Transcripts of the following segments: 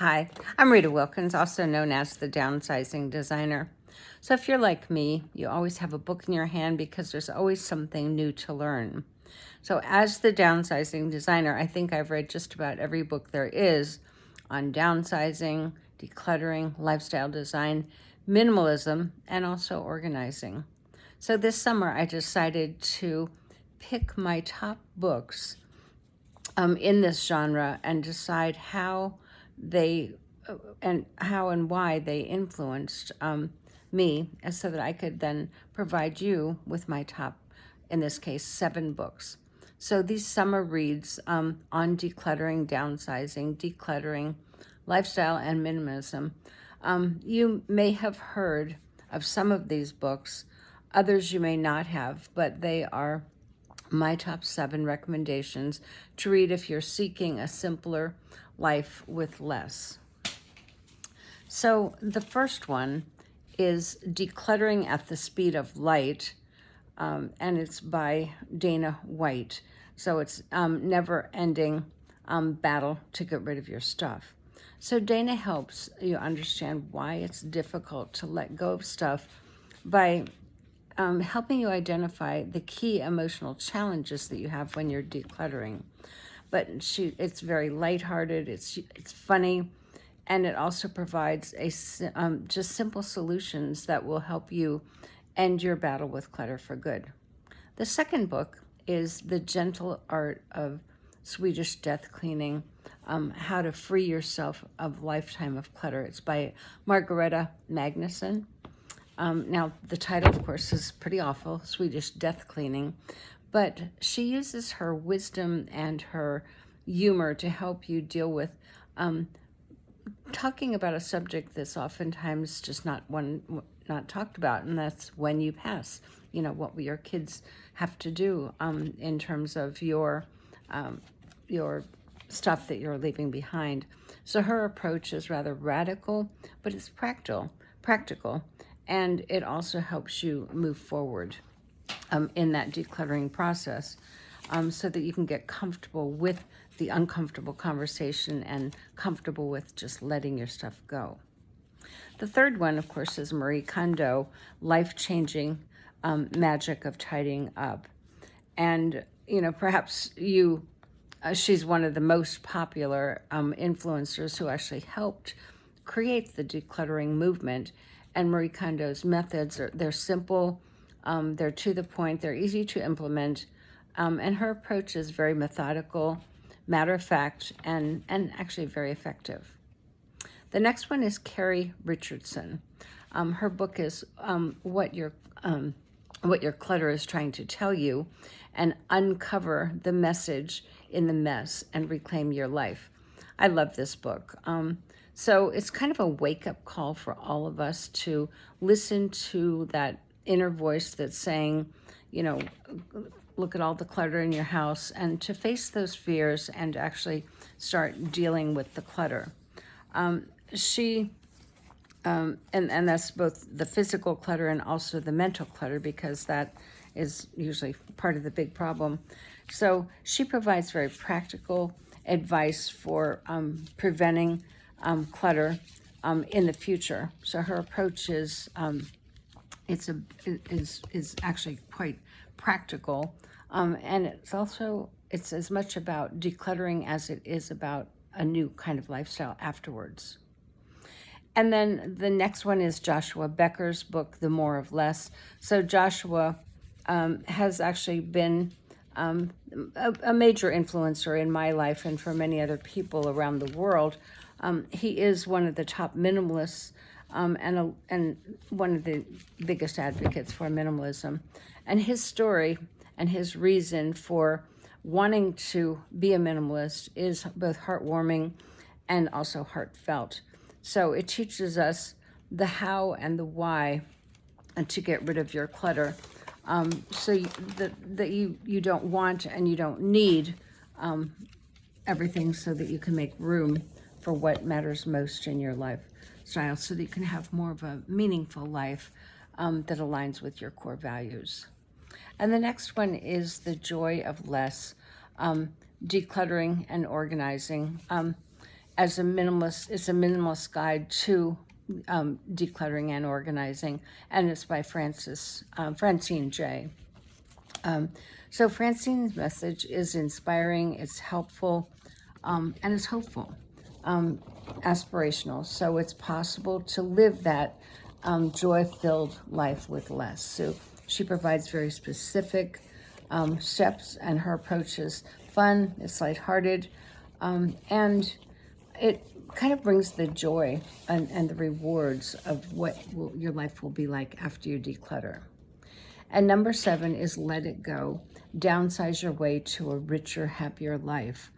Hi, I'm Rita Wilkins, also known as the Downsizing Designer. So if you're like me, you always have a book in your hand because there's always something new to learn. So as the Downsizing Designer, I think I've read just about every book there is on downsizing, decluttering, lifestyle design, minimalism, and also organizing. So this summer, I decided to pick my top books in this genre and decide how they and how and why they influenced me, so that I could then provide you with my top, in this case, 7 books. So these summer reads on decluttering, downsizing, lifestyle, and minimalism. You may have heard of some of these books, others you may not have, but they are my top 7 recommendations to read if you're seeking a simpler life with less. So the first one is Decluttering at the Speed of Light, and it's by Dana White. So it's never-ending battle to get rid of your stuff. So Dana helps you understand why it's difficult to let go of stuff by helping you identify the key emotional challenges that you have when you're decluttering. But it's very lighthearted, it's funny, and it also provides just simple solutions that will help you end your battle with clutter for good. The second book is The Gentle Art of Swedish Death Cleaning, How to Free Yourself of Lifetime of Clutter. It's by Margaretta Magnusson. Now, the title, of course, is pretty awful, Swedish Death Cleaning, but she uses her wisdom and her humor to help you deal with talking about a subject that's oftentimes just not talked about, and that's when you pass. You know, what will your kids have to do in terms of your stuff that you're leaving behind. So her approach is rather radical, but it's practical, and it also helps you move forward in that decluttering process, so that you can get comfortable with the uncomfortable conversation and comfortable with just letting your stuff go. The third one, of course, is Marie Kondo, Life-Changing Magic of Tidying Up. And, perhaps she's one of the most popular influencers who actually helped create the decluttering movement. And Marie Kondo's methods they're simple, they're to the point, they're easy to implement, and her approach is very methodical, matter of fact, and actually very effective. The next one is Kerri Richardson. Her book is what your clutter is trying to tell you, and uncover the message in the mess and reclaim your life. I love this book. So it's kind of a wake-up call for all of us to listen to that inner voice that's saying, look at all the clutter in your house, and to face those fears and actually start dealing with the clutter. And that's both the physical clutter and also the mental clutter, because that is usually part of the big problem. So she provides very practical advice for preventing clutter in the future. So her approach is actually quite practical, and it's as much about decluttering as it is about a new kind of lifestyle afterwards. And then the next one is Joshua Becker's book, The More of Less. So Joshua has actually been a major influencer in my life and for many other people around the world. He is one of the top minimalists, and one of the biggest advocates for minimalism. And his story and his reason for wanting to be a minimalist is both heartwarming and also heartfelt. So it teaches us the how and the why to get rid of your clutter, so that you don't want and you don't need everything, so that you can make room for what matters most in your lifestyle, so that you can have more of a meaningful life that aligns with your core values. And the next one is The Joy of Less, Decluttering and Organizing. as a minimalist, it's a minimalist guide to decluttering and organizing, and it's by Francine J. So Francine's message is inspiring, it's helpful, and it's hopeful, aspirational. So it's possible to live that joy-filled life with less. So she provides very specific steps, and her approach is fun, it's lighthearted, and it kind of brings the joy and the rewards of what your life will be like after you declutter. And number 7 is let it go. Downsize your way to a richer, happier life.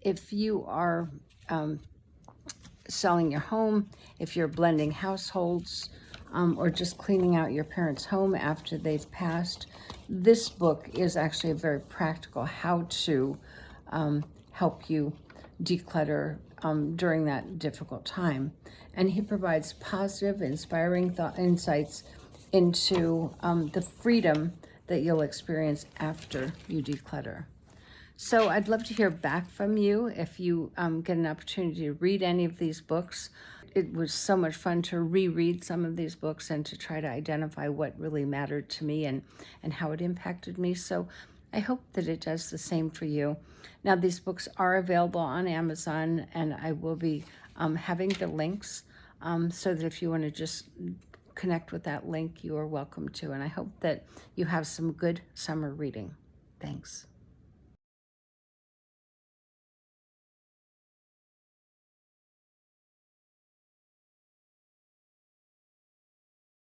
If you are selling your home, if you're blending households, or just cleaning out your parents' home after they've passed, this book is actually a very practical how to help you declutter during that difficult time. And he provides positive, inspiring insights into the freedom that you'll experience after you declutter. So I'd love to hear back from you if you get an opportunity to read any of these books. It was so much fun to reread some of these books and to try to identify what really mattered to me and how it impacted me. So I hope that it does the same for you. Now, these books are available on Amazon, and I will be having the links so that if you want to just connect with that link, you are welcome to. And I hope that you have some good summer reading. Thanks.